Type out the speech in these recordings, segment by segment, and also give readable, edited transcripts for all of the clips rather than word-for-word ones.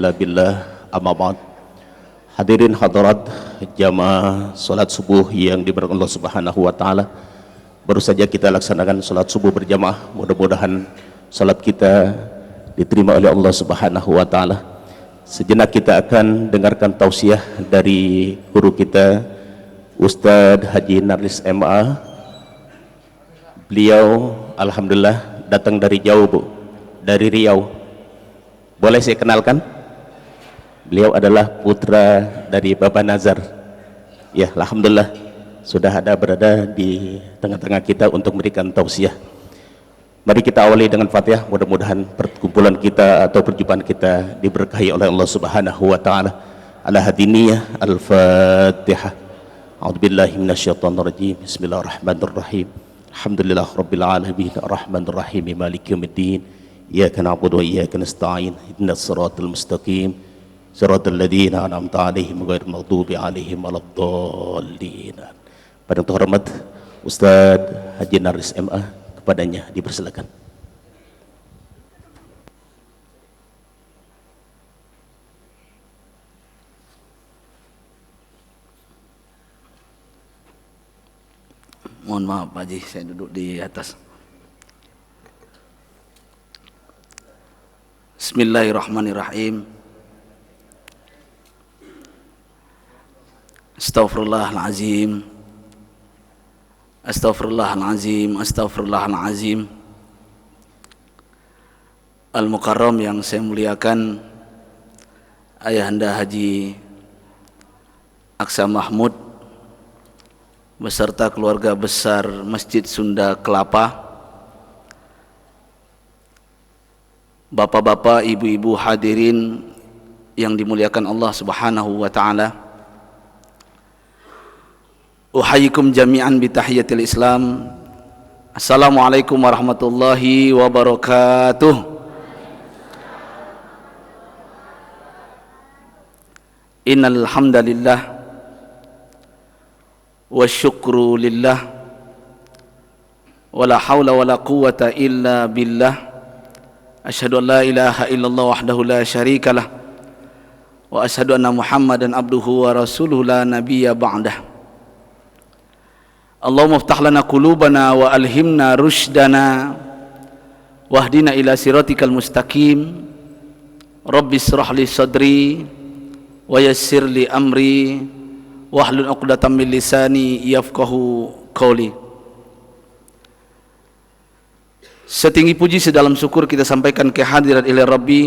illa billah, amma ba'd. Hadirin hadirat jamaah salat subuh yang diberkahi Allah Subhanahu wa taala. Baru saja kita laksanakan salat subuh berjamaah. Mudah-mudahan salat kita diterima oleh Allah Subhanahu wa taala. Sejenak kita akan dengarkan tausiah dari guru kita Ustadz Haji Narlis MA. Beliau alhamdulillah datang dari jauh, Bu, dari Riau. Boleh saya kenalkan? Beliau adalah putra dari Bapak Nazar. Ya, alhamdulillah sudah ada berada di tengah-tengah kita untuk memberikan tausiah. Mari kita awali dengan Fatihah. Mudah-mudahan perkumpulan kita atau perjumpaan kita diberkahi oleh Allah Subhanahu wa taala. Ala hadiniyah Al-Fatihah. A'udzubillahi minasyaitonir rajim. Bismillahirrahmanirrahim. Alhamdulillah rabbil alamin arrahmanir rahim maliki yaumiddin. Iyyaka na'budu wa iyyaka nasta'in. Ihdinas siratal mustaqim. Siratal ladzina an'amta 'alaihim ghairil maghdubi 'alaihim waladdallin. Pada yang terhormat Ustaz Haji Narlis MA, kepadanya dipersilakan. Mohon maaf Pak Haji, saya duduk di atas. Bismillahirrahmanirrahim. Astaghfirullahalazim. Astaghfirullahalazim. Astaghfirullahalazim. Al-Mukarram yang saya muliakan, Ayahanda Haji Aksa Mahmud beserta keluarga besar Masjid Sunda Kelapa, bapak-bapak, ibu-ibu hadirin yang dimuliakan Allah Subhanahu wa taala. Uhayyikum jami'an bi tahiyatil Islam. Assalamualaikum warahmatullahi wabarakatuh. Innal hamdalillah wa syukru lillah wa la haula wa la quwwata illa billah. Asyhadu an la ilaha illallah wahdahu la syarikalah wa asyhadu anna Muhammadan abduhu wa rasuluhu la nabiyya ba'dah. Allahumma iftah lana qulubana wa alhimna rushdana wahdina ila siratikal mustaqim. Rabbi israh li sadri wa yassir li amri wahlul 'uqdatam min lisani yafqahu qawli. Setinggi puji sedalam syukur kita sampaikan kehadirat ilahi Rabbi,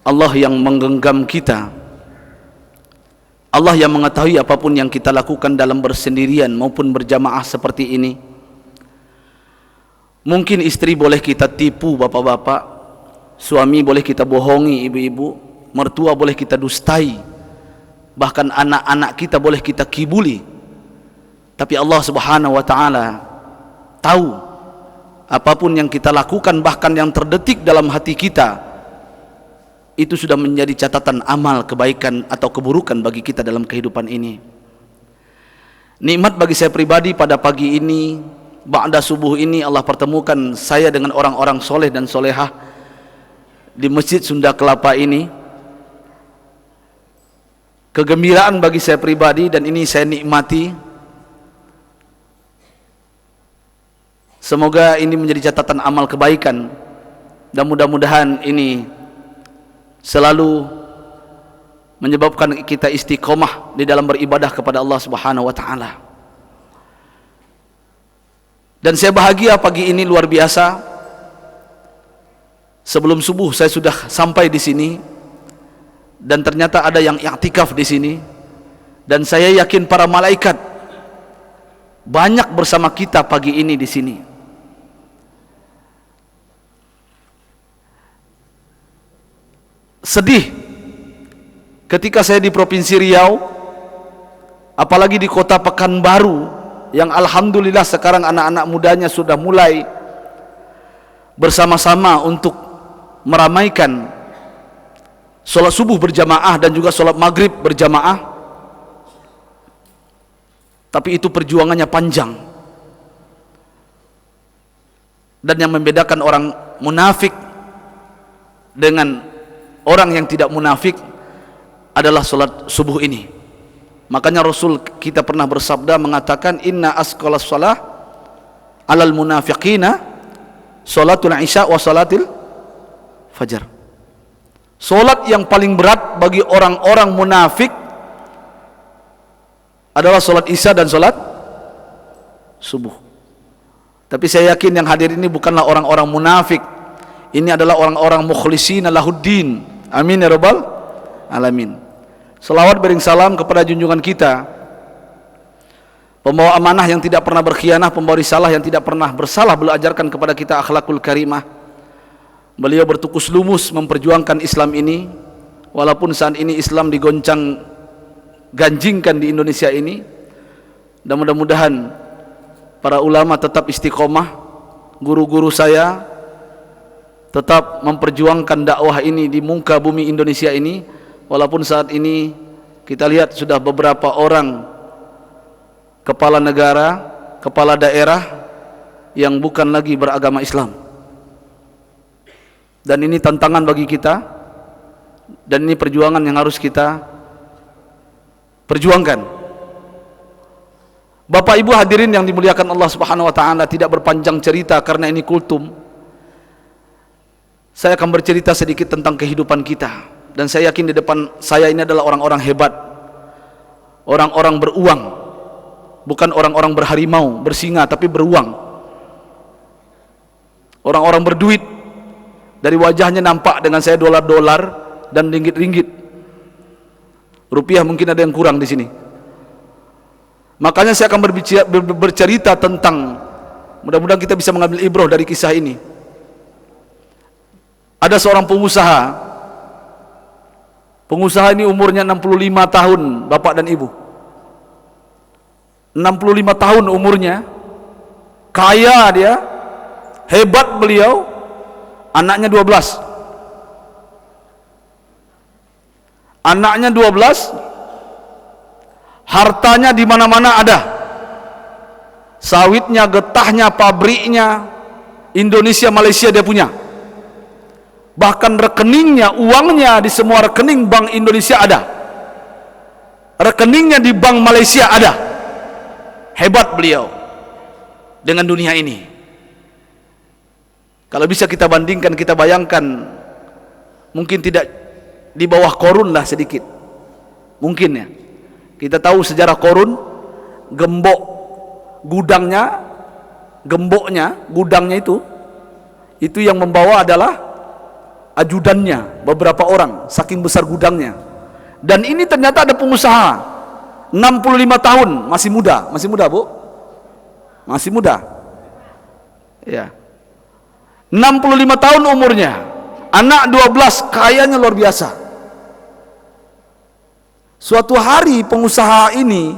Allah yang menggenggam kita, Allah yang mengetahui apapun yang kita lakukan dalam bersendirian maupun berjamaah seperti ini. Mungkin istri boleh kita tipu bapak-bapak, suami boleh kita bohongi ibu-ibu, mertua boleh kita dustai, bahkan anak-anak kita boleh kita kibuli. Tapi Allah Subhanahu wa taala tahu apapun yang kita lakukan, bahkan yang terdetik dalam hati kita, itu sudah menjadi catatan amal kebaikan atau keburukan bagi kita dalam kehidupan ini. Nikmat bagi saya pribadi pada pagi ini, ba'da subuh ini, Allah pertemukan saya dengan orang-orang soleh dan solehah di Masjid Sunda Kelapa ini. Kegembiraan bagi saya pribadi dan ini saya nikmati. Semoga ini menjadi catatan amal kebaikan dan mudah-mudahan ini selalu menyebabkan kita istiqomah di dalam beribadah kepada Allah Subhanahu wa taala. Dan saya bahagia pagi ini luar biasa. Sebelum subuh saya sudah sampai di sini dan ternyata ada yang i'tikaf di sini, dan saya yakin para malaikat banyak bersama kita pagi ini di sini. Sedih ketika saya di Provinsi Riau, apalagi di kota Pekanbaru, yang alhamdulillah sekarang anak-anak mudanya sudah mulai bersama-sama untuk meramaikan sholat subuh berjamaah dan juga sholat maghrib berjamaah. Tapi itu perjuangannya panjang, dan yang membedakan orang munafik dengan orang yang tidak munafik adalah solat subuh ini. Makanya Rasul kita pernah bersabda mengatakan, inna asqalas shalah alal munafiqina salatul isya wa salatil fajar. Solat yang paling berat bagi orang-orang munafik adalah solat isya dan solat subuh. Tapi saya yakin yang hadir ini bukanlah orang-orang munafik. Ini adalah orang-orang mukhlisina lahuddin. Amin ya rabbal alamin. Selawat bering salam kepada junjungan kita, pembawa amanah yang tidak pernah berkhianah, pembawa risalah yang tidak pernah bersalah, beliau ajarkan kepada kita akhlakul karimah. Beliau bertukus lumus memperjuangkan Islam ini, walaupun saat ini Islam digoncang ganjingkan di Indonesia ini. Dan mudah-mudahan para ulama tetap istiqomah, guru-guru saya tetap memperjuangkan dakwah ini di muka bumi Indonesia ini. Walaupun saat ini kita lihat sudah beberapa orang kepala negara, kepala daerah yang bukan lagi beragama Islam. Dan ini tantangan bagi kita, dan ini perjuangan yang harus kita perjuangkan. Bapak Ibu hadirin yang dimuliakan Allah Subhanahu wa taala, tidak berpanjang cerita karena ini kultum. Saya akan bercerita sedikit tentang kehidupan kita. Dan saya yakin di depan saya ini adalah orang-orang hebat, orang-orang beruang, bukan orang-orang berharimau, bersinga, tapi beruang. Orang-orang berduit, dari wajahnya nampak dengan saya dolar-dolar dan ringgit-ringgit. Rupiah mungkin ada yang kurang di sini. Makanya saya akan bercerita tentang, mudah-mudahan kita bisa mengambil ibrah dari kisah ini. Ada seorang pengusaha. Pengusaha ini umurnya 65 tahun, bapak dan ibu. 65 tahun umurnya, kaya dia, hebat beliau, anaknya 12. Anaknya 12, hartanya di mana-mana ada. Sawitnya, getahnya, pabriknya, Indonesia, Malaysia dia punya. Bahkan rekeningnya, uangnya di semua rekening Bank Indonesia ada. Rekeningnya di Bank Malaysia ada. Hebat beliau dengan dunia ini. Kalau bisa kita bandingkan, kita bayangkan, mungkin tidak di bawah Korun lah sedikit. Mungkin ya. Kita tahu sejarah Korun, gembok gudangnya, gudangnya itu yang membawa adalah ajudannya, beberapa orang, saking besar gudangnya. Dan ini ternyata ada pengusaha 65 tahun, masih muda Bu, masih muda ya, 65 tahun umurnya, anak 12, kayanya luar biasa. Suatu hari pengusaha ini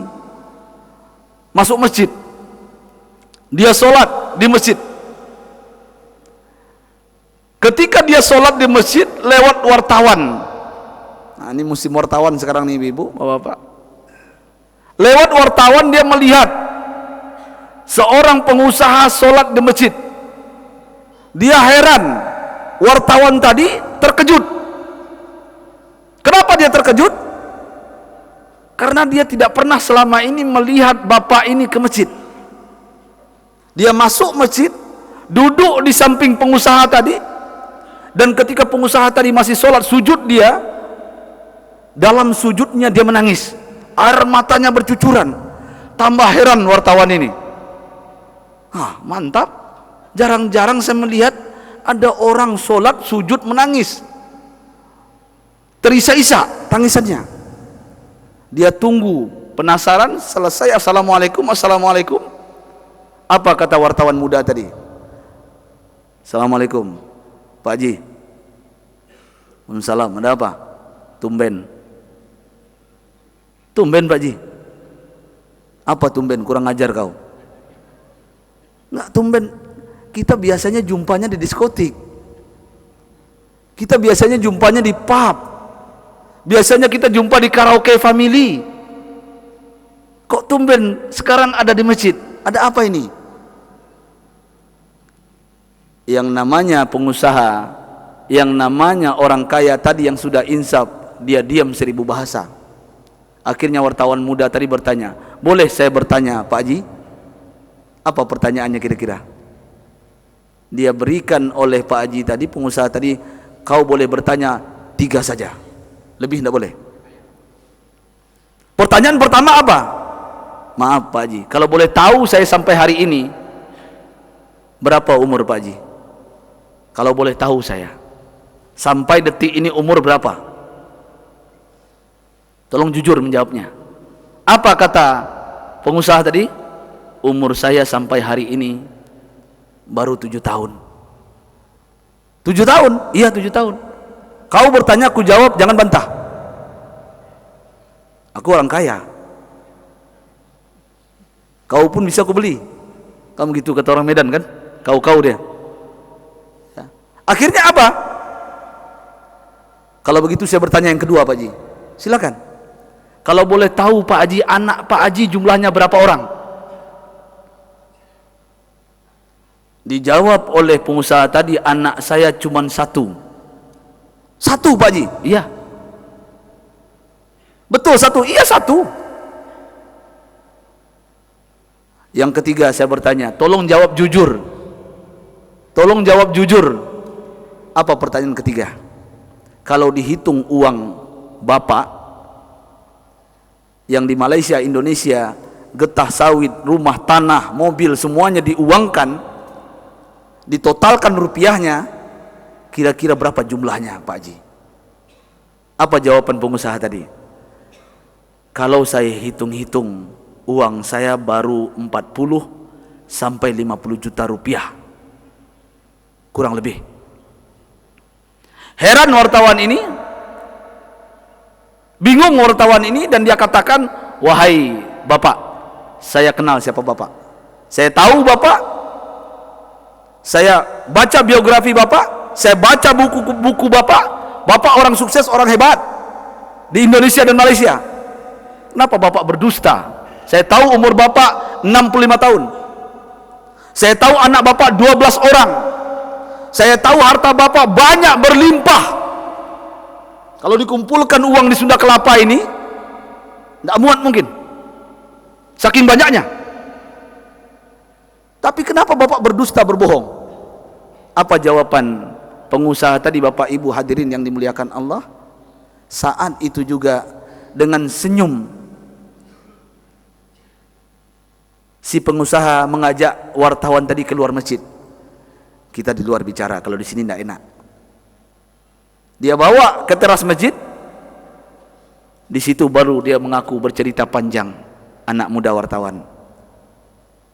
masuk masjid, dia sholat di masjid. Ketika dia sholat di masjid, lewat wartawan. Nah, ini musim wartawan sekarang nih ibu, bapak-bapak. Lewat wartawan dia melihat seorang pengusaha sholat di masjid. Dia heran, wartawan tadi terkejut. Kenapa dia terkejut? Karena dia tidak pernah selama ini melihat bapak ini ke masjid. Dia masuk masjid, duduk di samping pengusaha tadi. Dan ketika pengusaha tadi masih sholat, sujud dia, dalam sujudnya dia menangis, air matanya bercucuran. Tambah heran wartawan ini. Mantap, jarang-jarang saya melihat ada orang sholat sujud menangis, terisak-isak tangisannya. Dia tunggu, penasaran, selesai assalamualaikum. Apa kata wartawan muda tadi? Assalamualaikum Pak Haji. Waalaikumsalam. Ada apa? Tumben Pak Haji. Apa tumben? Kurang ajar kau. Enggak tumben. Kita biasanya jumpanya di diskotik. Kita biasanya jumpanya di pub. Biasanya kita jumpa di karaoke family. Kok tumben sekarang ada di masjid? Ada apa ini? Yang namanya pengusaha yang namanya orang kaya tadi yang sudah insaf, dia diam 1000 bahasa. Akhirnya wartawan muda tadi bertanya, boleh saya bertanya Pak Haji? Apa pertanyaannya kira-kira? Dia berikan oleh Pak Haji tadi, pengusaha tadi, kau boleh bertanya 3 saja, lebih tidak boleh. Pertanyaan pertama apa? Maaf Pak Haji, kalau boleh tahu saya sampai hari ini berapa umur Pak Haji? Kalau boleh tahu saya sampai detik ini umur berapa? Tolong jujur menjawabnya. Apa kata pengusaha tadi? Umur saya sampai hari ini baru 7 tahun. 7 tahun? Iya 7 tahun. Kau bertanya, aku jawab, jangan bantah. Aku orang kaya. Kau pun bisa aku beli. Kamu gitu kata orang Medan kan? Kau dia. Ya. Akhirnya apa? Kalau begitu saya bertanya yang kedua Pak Haji. Silakan. Kalau boleh tahu Pak Haji, anak Pak Haji jumlahnya berapa orang? Dijawab oleh pengusaha tadi, anak saya cuma 1. 1 Pak Haji? Iya. Betul 1? Iya 1. Yang ketiga saya bertanya, tolong jawab jujur. Tolong jawab jujur. Apa pertanyaan ketiga? Kalau dihitung uang Bapak yang di Malaysia, Indonesia, getah sawit, rumah, tanah, mobil, semuanya diuangkan, ditotalkan rupiahnya, kira-kira berapa jumlahnya Pak Haji? Apa jawaban pengusaha tadi? Kalau saya hitung-hitung, uang saya baru 40 sampai 50 juta rupiah, kurang lebih. Heran wartawan ini, bingung wartawan ini, dan dia katakan, wahai Bapak, saya kenal siapa Bapak, saya tahu Bapak, saya baca biografi Bapak, saya baca buku-buku Bapak, Bapak orang sukses, orang hebat di Indonesia dan Malaysia. Kenapa Bapak berdusta? Saya tahu umur Bapak 65 tahun, saya tahu anak Bapak 12 orang, saya tahu harta Bapak banyak berlimpah. Kalau dikumpulkan uang di Sunda Kelapa ini, tidak muat mungkin, saking banyaknya. Tapi kenapa Bapak berdusta, berbohong? Apa jawaban pengusaha tadi, Bapak Ibu hadirin yang dimuliakan Allah? Saat itu juga dengan senyum, si pengusaha mengajak wartawan tadi keluar masjid. Kita di luar bicara, kalau di sini tidak enak. Dia bawa ke teras masjid. Di situ baru dia mengaku, bercerita panjang. Anak muda wartawan,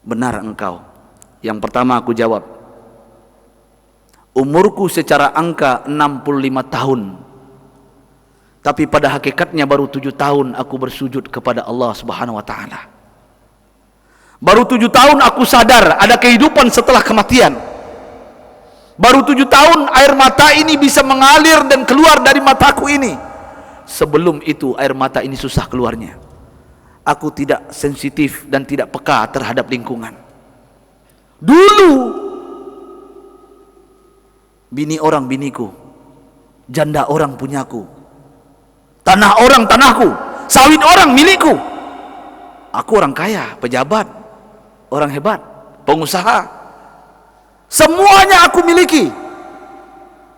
benar engkau? Yang pertama aku jawab, umurku secara angka 65 tahun, tapi pada hakikatnya baru 7 tahun aku bersujud kepada Allah Subhanahu wa taala. Baru 7 tahun aku sadar ada kehidupan setelah kematian. Baru 7 tahun air mata ini bisa mengalir dan keluar dari mataku ini. Sebelum itu air mata ini susah keluarnya. Aku tidak sensitif dan tidak peka terhadap lingkungan. Dulu bini orang biniku, janda orang punyaku, tanah orang tanahku, sawit orang milikku. Aku orang kaya, pejabat, orang hebat, pengusaha, semuanya aku miliki.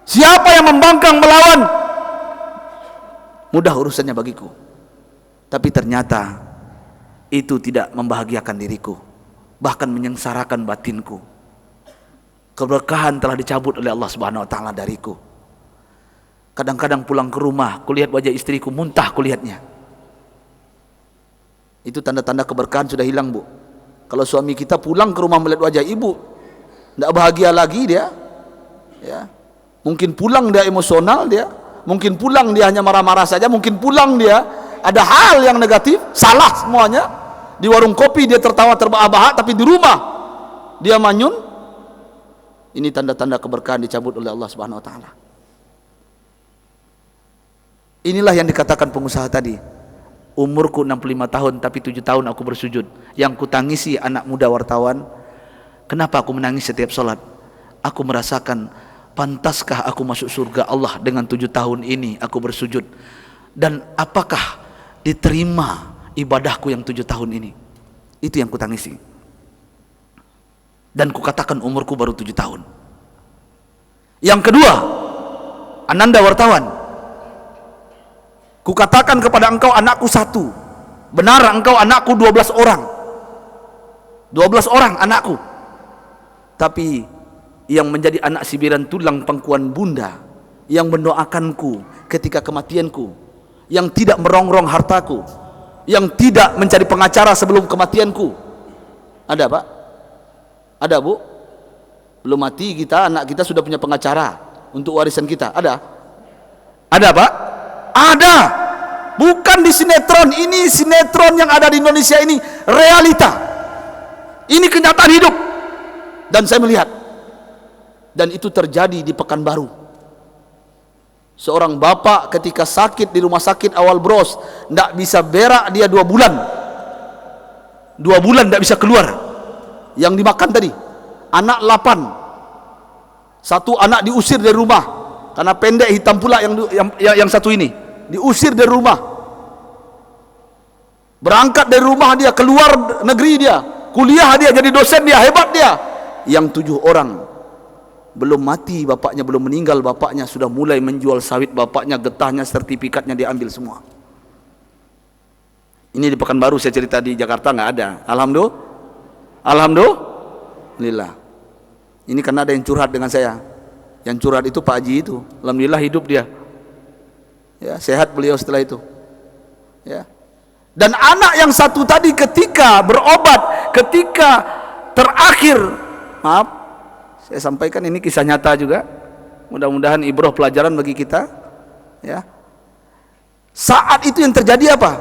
Siapa yang membangkang melawan, mudah urusannya bagiku. Tapi ternyata itu tidak membahagiakan diriku, bahkan menyengsarakan batinku. Keberkahan telah dicabut oleh Allah Subhanahu wa taala dariku. Kadang-kadang pulang ke rumah, kulihat wajah istriku, muntah kulihatnya. Itu tanda-tanda keberkahan sudah hilang, Bu. Kalau suami kita pulang ke rumah melihat wajah ibu, tidak bahagia lagi dia, ya. Mungkin pulang dia emosional dia, mungkin pulang dia hanya marah-marah saja, mungkin pulang dia ada hal yang negatif, salah semuanya. Di warung kopi dia tertawa terbahak-bahak, tapi di rumah dia manyun. Ini tanda-tanda keberkahan dicabut oleh Allah Subhanahu wa taala. Inilah yang dikatakan pengusaha tadi. Umurku 65 tahun tapi 7 tahun aku bersujud. Yang kutangisi anak muda wartawan, kenapa aku menangis setiap sholat? Aku merasakan pantaskah aku masuk surga Allah dengan 7 tahun ini aku bersujud, dan apakah diterima ibadahku yang 7 tahun ini? Itu yang kutangisi. Dan kukatakan umurku baru 7 tahun. Yang kedua, Ananda wartawan, kukatakan kepada engkau anakku 1. Benar engkau anakku 12 orang. 12 orang anakku. Tapi yang menjadi anak sibiran tulang pangkuan bunda, yang mendoakanku ketika kematianku, yang tidak merongrong hartaku, yang tidak mencari pengacara sebelum kematianku. Ada Pak? Ada Bu? Belum mati kita, anak kita sudah punya pengacara untuk warisan kita. Ada? Ada Pak? Ada. Bukan di sinetron. Ini sinetron yang ada di Indonesia ini realita. Ini kenyataan hidup. Dan saya melihat. Dan itu terjadi di Pekanbaru. Seorang bapak ketika sakit di rumah sakit awal Bros, tidak bisa berak dia 2 bulan. 2 bulan tidak bisa keluar. Yang dimakan tadi anak 8. 1 anak diusir dari rumah karena pendek hitam pula yang 1 ini. Diusir dari rumah. Berangkat dari rumah dia, keluar negeri dia, kuliah dia, jadi dosen dia, hebat dia. Yang 7 orang belum mati bapaknya, belum meninggal bapaknya, sudah mulai menjual sawit bapaknya, getahnya, sertifikatnya diambil semua. Ini di Pekanbaru, saya cerita, di Jakarta nggak ada. Alhamdulillah. Ini karena ada yang curhat dengan saya. Yang curhat itu Pak Haji itu. Alhamdulillah hidup dia. Ya, sehat beliau setelah itu. Ya. Dan anak yang 1 tadi ketika berobat, ketika terakhir, maaf, saya sampaikan ini kisah nyata juga. Mudah-mudahan ibrah pelajaran bagi kita. Ya. Saat itu yang terjadi apa?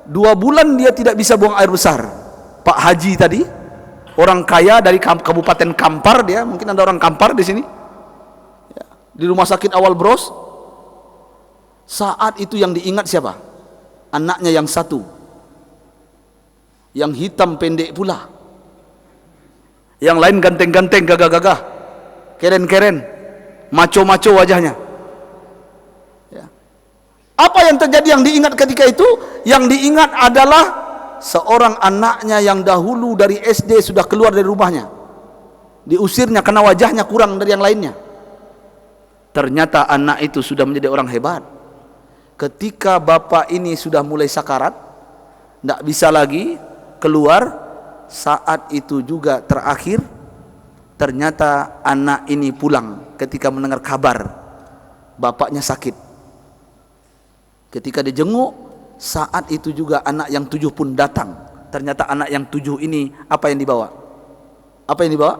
2 bulan dia tidak bisa buang air besar. Pak Haji tadi, orang kaya dari Kabupaten Kampar, dia mungkin ada orang Kampar di sini. Ya. Di rumah sakit awal Bros. Saat itu yang diingat siapa? Anaknya yang 1. Yang hitam pendek pula. Yang lain ganteng-ganteng, gagah-gagah, keren-keren, maco-maco wajahnya. Ya. Apa yang terjadi yang diingat ketika itu? Yang diingat adalah seorang anaknya yang dahulu dari SD sudah keluar dari rumahnya. Diusirnya karena wajahnya kurang dari yang lainnya. Ternyata anak itu sudah menjadi orang hebat. Ketika bapak ini sudah mulai sakarat, tidak bisa lagi keluar, saat itu juga terakhir, ternyata anak ini pulang ketika mendengar kabar bapaknya sakit. Ketika dijenguk, saat itu juga anak yang 7 pun datang. Ternyata anak yang 7 ini apa yang dibawa? Apa yang dibawa?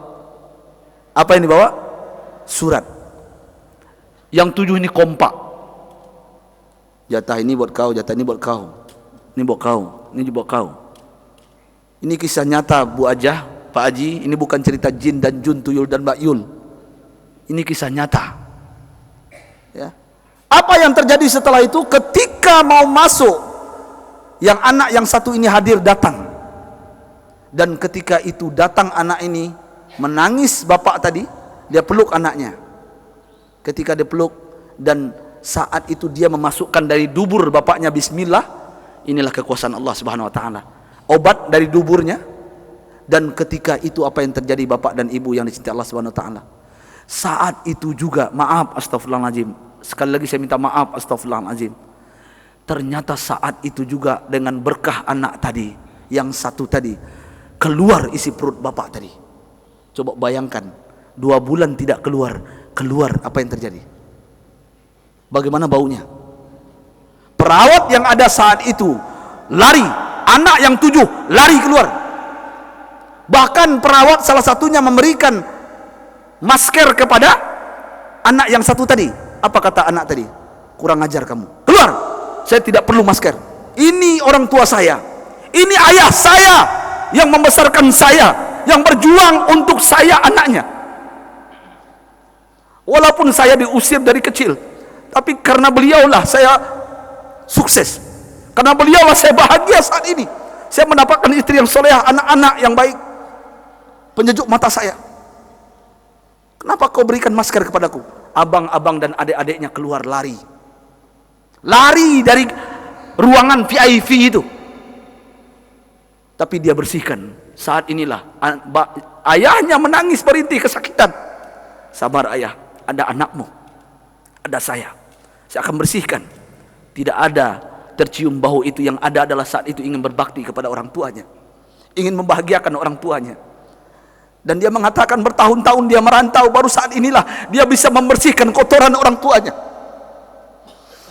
Apa yang dibawa? Surat. Yang 7 ini kompak. Jatah ini buat kau, jatah ini buat kau, ini buat kau, ini buat kau. Ini kisah nyata Bu Ajah, Pak Haji. Ini bukan cerita jin dan jun, tuyul dan bakyul. Ini kisah nyata. Ya. Apa yang terjadi setelah itu? Ketika mau masuk, yang anak yang 1 ini hadir datang. Dan ketika itu datang anak ini, menangis bapak tadi, dia peluk anaknya. Ketika dia peluk, dan saat itu dia memasukkan dari dubur bapaknya bismillah. Inilah kekuasaan Allah Subhanahu wa taala. Obat dari duburnya. Dan ketika itu apa yang terjadi bapak dan ibu yang dicintai Allah Subhanahu wa taala? Saat itu juga, maaf astagfirullahaladzim, sekali lagi saya minta maaf astagfirullahaladzim, ternyata saat itu juga dengan berkah anak tadi, yang 1 tadi, keluar isi perut bapak tadi. Coba bayangkan, 2 bulan tidak keluar, apa yang terjadi? Bagaimana baunya? Perawat yang ada saat itu lari, anak yang 7 lari keluar. Bahkan perawat salah satunya memberikan masker kepada anak yang 1 tadi. Apa kata anak tadi? Kurang ajar kamu, keluar, saya tidak perlu masker. Ini orang tua saya, ini ayah saya yang membesarkan saya, yang berjuang untuk saya anaknya. Walaupun saya diusir dari kecil, tapi karena beliaulah saya sukses. Karena beliaulah saya bahagia saat ini. Saya mendapatkan istri yang solehah, anak-anak yang baik, penyejuk mata saya. Kenapa kau berikan masker kepadaku? Abang-abang dan adik-adiknya keluar lari. Lari dari ruangan VIP itu. Tapi dia bersihkan. Saat inilah ayahnya menangis merintih kesakitan. Sabar ayah, ada anakmu, ada saya akan bersihkan. Tidak ada tercium bau itu. Yang ada adalah saat itu ingin berbakti kepada orang tuanya, ingin membahagiakan orang tuanya. Dan dia mengatakan bertahun-tahun dia merantau, baru saat inilah dia bisa membersihkan kotoran orang tuanya.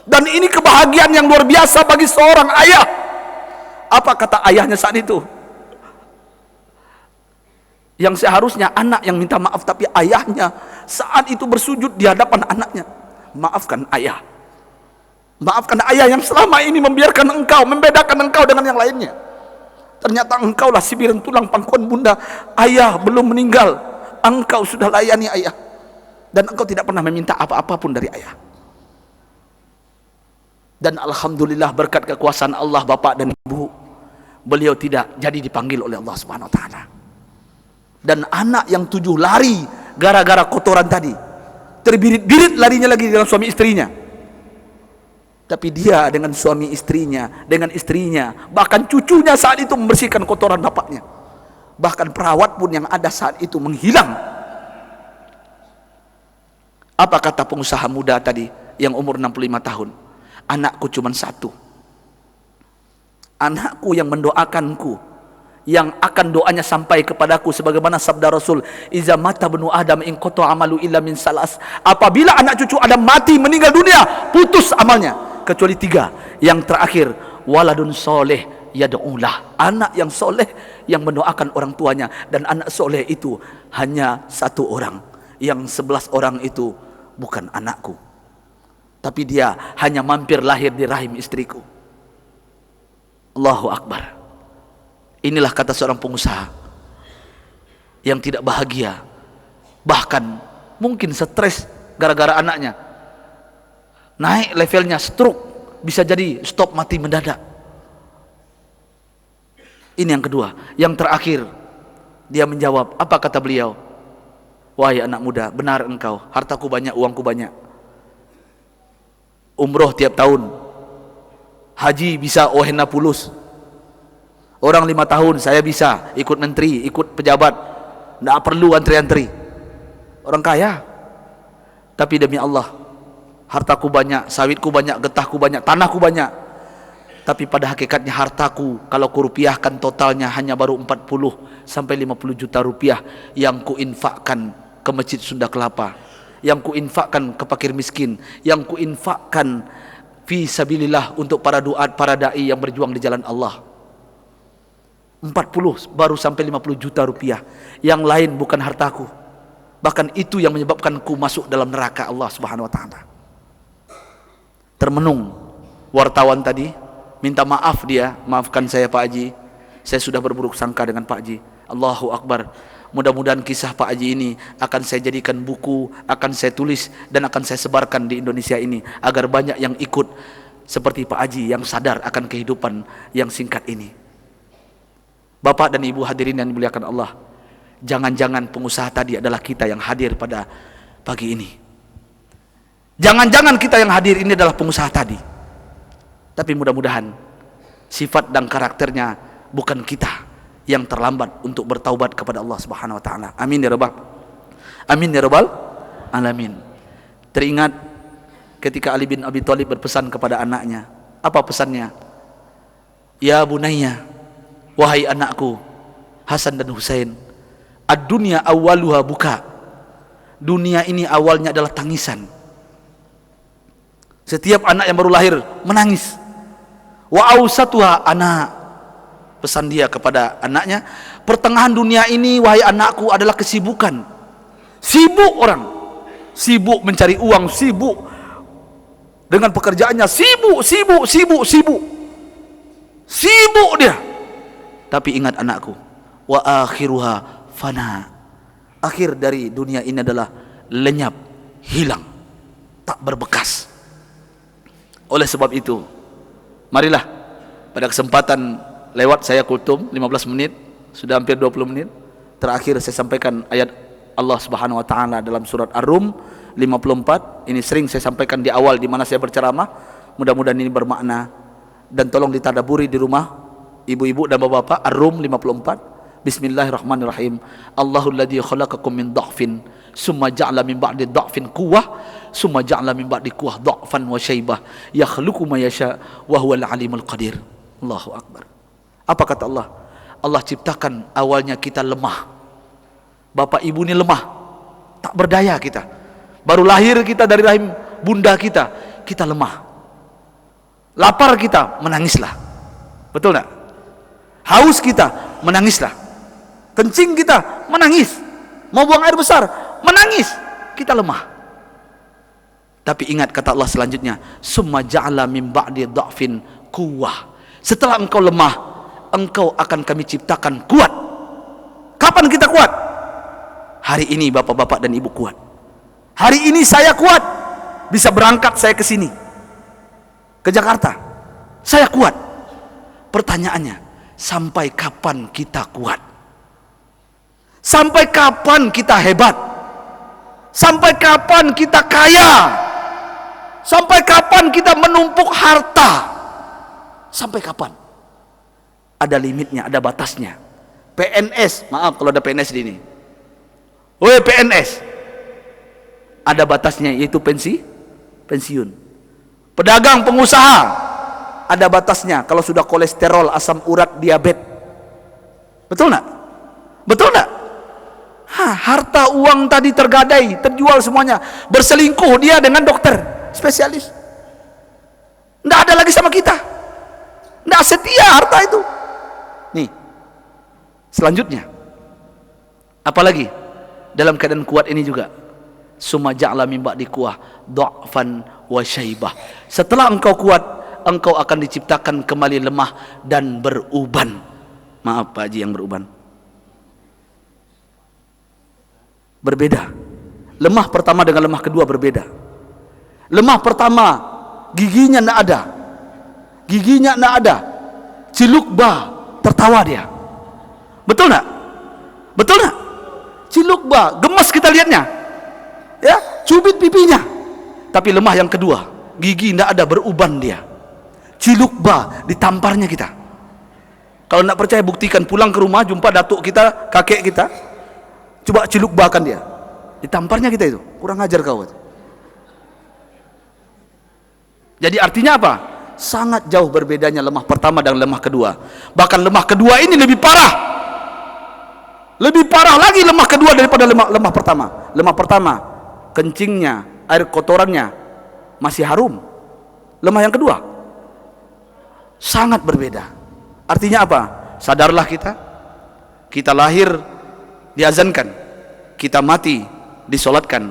Dan ini kebahagiaan yang luar biasa bagi seorang ayah. Apa kata ayahnya saat itu? Yang seharusnya anak yang minta maaf, tapi ayahnya saat itu bersujud di hadapan anaknya. Maafkan ayah. Maafkan ayah yang selama ini membiarkan engkau, membedakan engkau dengan yang lainnya. Ternyata engkaulah sibiran tulang pangkuan bunda. Ayah belum meninggal, engkau sudah layani ayah. Dan engkau tidak pernah meminta apa-apapun dari ayah. Dan alhamdulillah berkat kekuasaan Allah bapak dan ibu, beliau tidak jadi dipanggil oleh Allah Subhanahu wa taala. Dan anak yang 7 lari gara-gara kotoran tadi, terbirit-birit larinya lagi dengan suami istrinya. Tapi dia dengan suami istrinya, dengan istrinya, bahkan cucunya saat itu membersihkan kotoran bapaknya. Bahkan perawat pun yang ada saat itu menghilang. Apa kata pengusaha muda tadi yang umur 65 tahun? Anakku cuma 1. Anakku yang mendoakanku, yang akan doanya sampai kepadaku sebagaimana sabda Rasul, iza mata benu Adam in qata amalu illa min salas. Apabila anak cucu Adam mati, meninggal dunia, putus amalnya kecuali 3. Yang terakhir, waladun soleh yad'ulah, anak yang soleh yang mendoakan orang tuanya. Dan anak soleh itu hanya 1 orang, yang 11 orang itu bukan anakku, tapi dia hanya mampir lahir di rahim istriku. Allahu Akbar. Inilah kata seorang pengusaha yang tidak bahagia, bahkan mungkin stres gara-gara anaknya, naik levelnya stroke, bisa jadi stop mati mendadak. Ini yang kedua. Yang terakhir, dia menjawab, apa kata beliau? Wahai anak muda, benar engkau, hartaku banyak, uangku banyak, umroh tiap tahun, haji bisa ohena pulus. Orang 5 tahun saya bisa ikut menteri, ikut pejabat, tidak perlu antri-antri. Orang kaya. Tapi demi Allah, hartaku banyak, sawitku banyak, getahku banyak, tanahku banyak. Tapi pada hakikatnya hartaku kalau kurupiahkan totalnya hanya baru 40 sampai 50 juta rupiah yang kuinfakkan ke Masjid Sunda Kelapa, yang kuinfakkan ke fakir miskin, yang kuinfakkan fi sabilillah untuk para duat, para dai yang berjuang di jalan Allah. 40 baru sampai 50 juta rupiah. Yang lain bukan hartaku. Bahkan itu yang menyebabkanku masuk dalam neraka Allah Subhanahu wa taala. Termenung wartawan tadi, minta maaf dia, maafkan saya Pak Haji, saya sudah berburuk sangka dengan Pak Haji. Allahu Akbar. Mudah-mudahan kisah Pak Haji ini akan saya jadikan buku, akan saya tulis dan akan saya sebarkan di Indonesia ini, agar banyak yang ikut seperti Pak Haji yang sadar akan kehidupan yang singkat ini. Bapak dan Ibu hadirin yang dimuliakan Allah, jangan-jangan pengusaha tadi adalah kita yang hadir pada pagi ini. Jangan-jangan kita yang hadir ini adalah pengusaha tadi. Tapi mudah-mudahan sifat dan karakternya bukan kita yang terlambat untuk bertaubat kepada Allah Subhanahu wa taala. Amin ya rabbal. Amin ya rabbal alamin. Teringat ketika Ali bin Abi Thalib berpesan kepada anaknya. Apa pesannya? Ya bunayya, wahai anakku Hasan dan Husain, ad-dunya awwaluha buka. Dunia ini awalnya adalah tangisan. Setiap anak yang baru lahir menangis. Wa ausatuha anak. Pesan dia kepada anaknya, pertengahan dunia ini wahai anakku adalah kesibukan. Sibuk orang, sibuk mencari uang, sibuk dengan pekerjaannya, sibuk dia. Tapi ingat anakku, wa akhiruha fana. Akhir dari dunia ini adalah lenyap, hilang, tak berbekas. Oleh sebab itu, marilah pada kesempatan lewat saya kultum 15 menit, sudah hampir 20 menit. Terakhir saya sampaikan ayat Allah Subhanahu wa taala dalam surat Ar-Rum 54. Ini sering saya sampaikan di awal di mana saya berceramah. Mudah-mudahan ini bermakna dan tolong ditadaburi di rumah ibu-ibu dan bapak-bapak. Ar-Rum 54. Bismillahirrahmanirrahim. Allahul ladzi khalaqakum min dha'fin summa ja'ala min ba'di dha'fin quwwah summa ja'ala min ba'di quwwah dha'fan wa syaibah yakhluqu ma yasha wa huwal alimul qadir. Allahu akbar. Apa kata Allah? Allah ciptakan awalnya kita lemah. Bapak ibu ini lemah, tak berdaya kita. Baru lahir kita dari rahim bunda kita, kita lemah. Lapar kita, menangislah. Betul tak? Haus kita, menangislah. Kencing kita, menangis. Mau buang air besar, menangis. Kita lemah. Tapi ingat kata Allah selanjutnya, summa ja'ala min ba'di dha'fin quwwah. Setelah engkau lemah, engkau akan kami ciptakan kuat. Kapan kita kuat? Hari ini bapak-bapak dan ibu kuat. Hari ini saya kuat. Bisa berangkat saya ke sini, ke Jakarta. Saya kuat. Pertanyaannya, sampai kapan kita kuat? Sampai kapan kita hebat? Sampai kapan kita kaya? Sampai kapan kita menumpuk harta? Sampai kapan? Ada limitnya, ada batasnya. PNS, maaf kalau ada PNS di ini. Woi PNS, ada batasnya, yaitu pensiun. Pedagang, pengusaha, ada batasnya. Kalau sudah kolesterol, asam urat, diabetes. Betul nak? Betul nak? Harta uang tadi tergadai, terjual semuanya. Berselingkuh dia dengan dokter spesialis. Tidak ada lagi sama kita. Tidak setia harta itu. Nih, selanjutnya, apalagi dalam keadaan kuat ini juga, summa ja'ala min ba'di quwwah dha'fan wa syaibah. Setelah engkau kuat, engkau akan diciptakan kembali lemah dan beruban. Maaf Pak Haji, yang beruban. Berbeda. Lemah pertama dengan lemah kedua berbeda. Lemah pertama, giginya tidak ada. Giginya tidak ada. Cilukba, tertawa dia. Betul tak? Betul tak? Cilukba, gemes kita lihatnya. Ya, cubit pipinya. Tapi lemah yang kedua, gigi tidak ada, beruban dia. Cilukba, ditamparnya kita. Kalau tidak percaya buktikan, pulang ke rumah jumpa datuk kita, kakek kita, coba cilukbakan dia. Ditamparnya kita itu. Kurang ajar kau. Jadi artinya apa? Sangat jauh berbedanya lemah pertama dan lemah kedua. Bahkan lemah kedua ini lebih parah. Lebih parah lagi lemah kedua daripada lemah pertama. Lemah pertama, kencingnya, air kotorannya masih harum. Lemah yang kedua sangat berbeda. Artinya apa? Sadarlah kita. Kita lahir diazankan, kita mati disolatkan,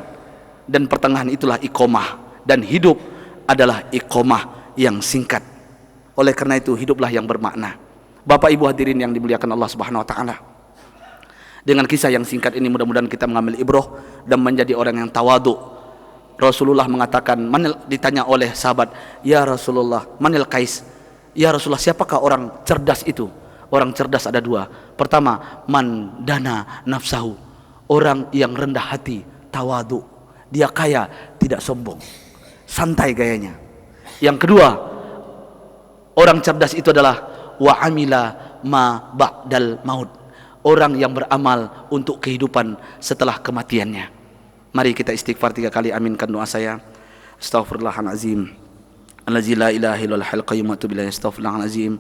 dan pertengahan itulah iqomah, dan hidup adalah iqomah yang singkat. Oleh karena itu hiduplah yang bermakna. Bapak ibu hadirin yang dimuliakan Allah Subhanahu wa taala, dengan kisah yang singkat ini mudah-mudahan kita mengambil ibroh dan menjadi orang yang tawadhu. Rasulullah mengatakan, ditanya oleh sahabat, ya Rasulullah, manil kais? Ya Rasulullah, siapakah orang cerdas itu? Orang cerdas ada dua. Pertama, man dana nafsahu, orang yang rendah hati, tawadhu. Dia kaya, tidak sombong, santai gayanya. Yang kedua, orang cerdas itu adalah wa amila ma ba'dal maut, orang yang beramal untuk kehidupan setelah kematiannya. Mari kita istighfar 3 kali, aminkan doa saya. Astaghfirullahalazim, allazi la ilaha illal hayyul qayyum wa atubu ilaih. Astaghfirullahalazim,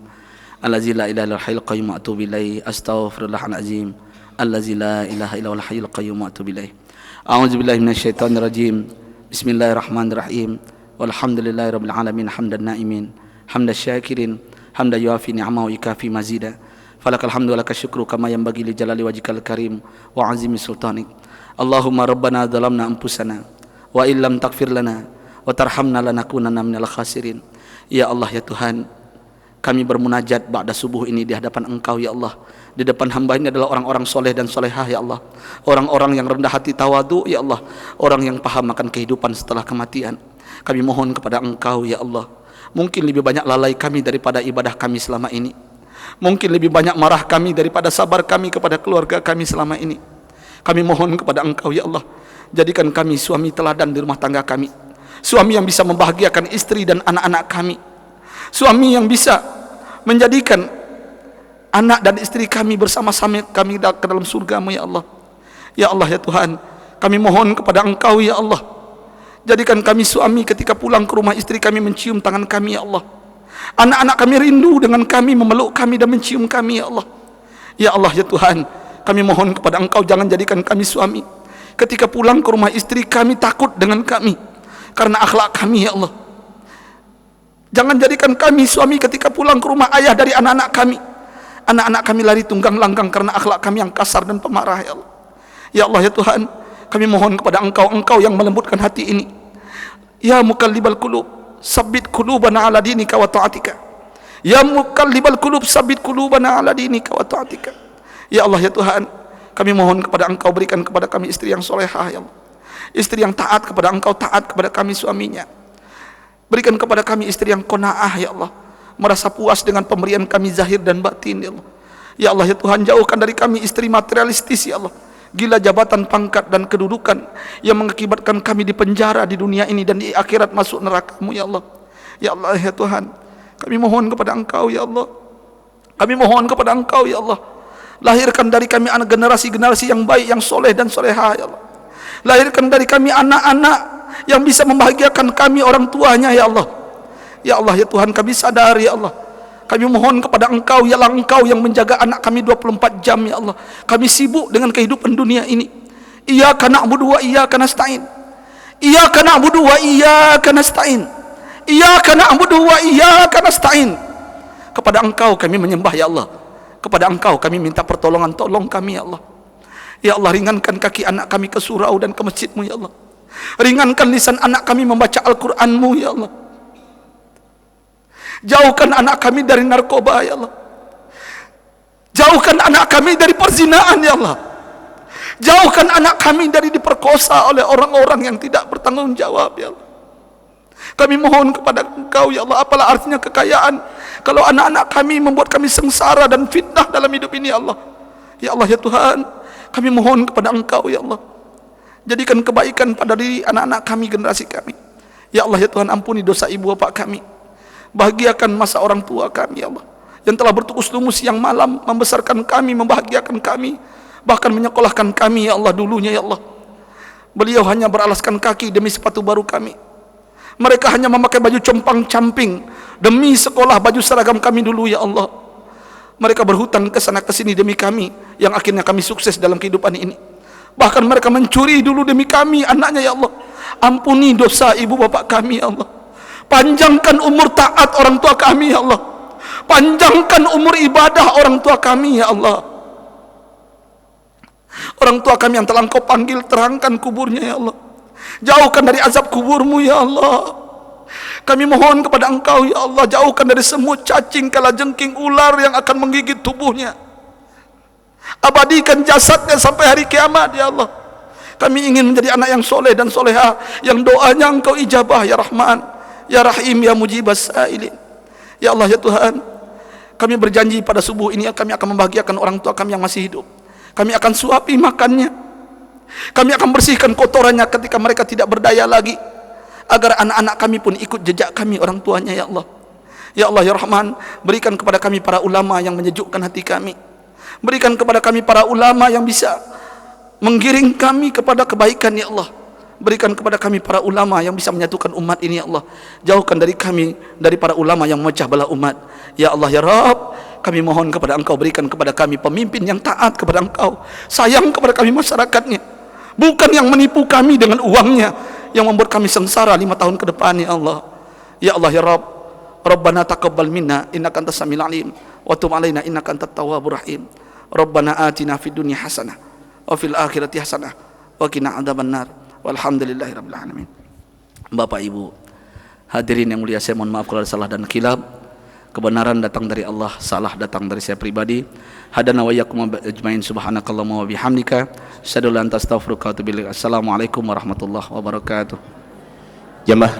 allazi la ilaha illal hayyul qayyum wa atubu ilaih. Astaghfirullahalazim, allazi la ilaha illal hayyul qayyum wa atubu ilaih. A'udzubillahi minasyaitonir rajim. Bismillahirrahmanirrahim. Walhamdulillahirabbil alamin, hamdan naimin, hamdan syakirin, hamdan yuafi ni'amahu wa yukafi mazida. Falakal hamdu wa lakal syukru kama yanbaghi li jalali wajhikal karim wa azimi sultanik. Allahumma rabbana zalamna anfusana wa illam taghfir lana wa tarhamna lanakunanna minal khasirin. Ya Allah, ya Tuhan, kami bermunajat ba'da subuh ini di hadapan Engkau ya Allah. Di depan hamba ini adalah orang-orang soleh dan solehah ya Allah. Orang-orang yang rendah hati tawadhu ya Allah. Orang yang paham akan kehidupan setelah kematian. Kami mohon kepada Engkau ya Allah. Mungkin lebih banyak lalai kami daripada ibadah kami selama ini. Mungkin lebih banyak marah kami daripada sabar kami kepada keluarga kami selama ini. Kami mohon kepada Engkau ya Allah, jadikan kami suami teladan di rumah tangga kami, suami yang bisa membahagiakan istri dan anak-anak kami, suami yang bisa menjadikan anak dan istri kami bersama-sama kami ke dalam surga-Mu ya Allah. Ya Allah ya Tuhan, kami mohon kepada Engkau ya Allah, jadikan kami suami ketika pulang ke rumah istri kami mencium tangan kami ya Allah. Anak-anak kami rindu dengan kami, memeluk kami dan mencium kami ya Allah. Ya Allah ya Tuhan, kami mohon kepada Engkau, jangan jadikan kami suami ketika pulang ke rumah istri kami takut dengan kami karena akhlak kami ya Allah. Jangan jadikan kami suami ketika pulang ke rumah ayah dari anak-anak kami, anak-anak kami lari tunggang langgang karena akhlak kami yang kasar dan pemarah ya Allah. Ya Allah ya Tuhan, kami mohon kepada Engkau, Engkau yang melembutkan hati ini. Ya muqallibal qulub, sabbit qulubana ala dinika wa ta'atika. Ya muqallibal qulub, sabbit qulubana ala dinika wa ta'atika. Ya Allah ya Tuhan, kami mohon kepada Engkau, berikan kepada kami istri yang solehah ya Allah, istri yang taat kepada Engkau, taat kepada kami suaminya. Berikan kepada kami istri yang qanaah ya Allah, merasa puas dengan pemberian kami zahir dan batin ya Allah. Ya Allah ya Tuhan, jauhkan dari kami istri materialistis ya Allah, gila jabatan, pangkat dan kedudukan yang mengakibatkan kami di penjara di dunia ini dan di akhirat masuk neraka-Mu ya Allah. Ya Allah ya Tuhan, kami mohon kepada Engkau ya Allah, kami mohon kepada Engkau ya Allah, lahirkan dari kami anak generasi-generasi yang baik, yang soleh dan solehah ya Allah. Lahirkan dari kami anak-anak yang bisa membahagiakan kami orang tuanya ya Allah. Ya Allah ya Tuhan, kami sadar ya Allah, kami mohon kepada Engkau, yalah Engkau yang menjaga anak kami 24 jam ya Allah. Kami sibuk dengan kehidupan dunia ini. Iyyaka na'budu wa iyyaka nasta'in, iyyaka na'budu wa iyyaka nasta'in, iyyaka na'budu wa iyyaka nasta'in. Kepada Engkau kami menyembah ya Allah, kepada Engkau kami minta pertolongan, tolong kami ya Allah. Ya Allah, ringankan kaki anak kami ke surau dan ke masjid-Mu ya Allah, ringankan lisan anak kami membaca Al-Quran-Mu ya Allah. Jauhkan anak kami dari narkoba ya Allah, jauhkan anak kami dari perzinaan ya Allah, jauhkan anak kami dari diperkosa oleh orang-orang yang tidak bertanggung jawab ya Allah. Kami mohon kepada Engkau ya Allah, apalah artinya kekayaan kalau anak-anak kami membuat kami sengsara dan fitnah dalam hidup ini ya Allah. Ya Allah ya Tuhan, kami mohon kepada Engkau ya Allah, jadikan kebaikan pada diri anak-anak kami, generasi kami. Ya Allah ya Tuhan, ampuni dosa ibu bapak kami, bahagiakan masa orang tua kami ya Allah, yang telah bertukus lumus siang malam membesarkan kami, membahagiakan kami, bahkan menyekolahkan kami ya Allah dulunya ya Allah. Beliau hanya beralaskan kaki demi sepatu baru kami, mereka hanya memakai baju compang-camping demi sekolah baju seragam kami dulu ya Allah. Mereka berhutang ke sana ke sini demi kami, yang akhirnya kami sukses dalam kehidupan ini. Bahkan mereka mencuri dulu demi kami, anaknya ya Allah. Ampuni dosa ibu bapak kami ya Allah, panjangkan umur taat orang tua kami ya Allah, panjangkan umur ibadah orang tua kami ya Allah. Orang tua kami yang telah Engkau panggil, terangkan kuburnya ya Allah, jauhkan dari azab kubur-Mu ya Allah. Kami mohon kepada Engkau ya Allah, jauhkan dari semut, cacing, kalajengking, ular yang akan menggigit tubuhnya, abadikan jasadnya sampai hari kiamat ya Allah. Kami ingin menjadi anak yang soleh dan soleha, yang doanya Engkau ijabah ya Rahman ya Rahim ya Mujibas Sa'ilin. Ya Allah ya Tuhan, kami berjanji pada subuh ini kami akan membahagiakan orang tua kami yang masih hidup. Kami akan suapi makannya, kami akan bersihkan kotorannya ketika mereka tidak berdaya lagi, agar anak-anak kami pun ikut jejak kami orang tuanya ya Allah. Ya Allah ya Rahman, berikan kepada kami para ulama yang menyejukkan hati kami, berikan kepada kami para ulama yang bisa menggiring kami kepada kebaikan ya Allah. Berikan kepada kami para ulama yang bisa menyatukan umat ini ya Allah. Jauhkan dari kami dari para ulama yang memecah belah umat. Ya Allah ya Rabb, kami mohon kepada Engkau, berikan kepada kami pemimpin yang taat kepada Engkau, sayang kepada kami masyarakatnya, bukan yang menipu kami dengan uangnya, yang membuat kami sengsara 5 tahun ke depan ya Allah. Ya Allah ya Rabb, Rabbana taqabbal minna innaka antas samiul alim wa tub alaina innaka antat tawwabur rahim. Rabbana atina fid dunya hasanah wa fil akhirati hasanah wa qina adzabannar. Walhamdulillahirabbil alamin. Bapak Ibu hadirin yang mulia, saya mohon maaf kalau ada salah dan khilaf. Kebenaran datang dari Allah, salah datang dari saya pribadi. Hadana wa iyyakum ajmain, subhanakallahumma wa bihamdika asyhadu an la ilaha illa anta astaghfiruka wa atubu ilaik. Assalamualaikum warahmatullahi wabarakatuh. Jamaah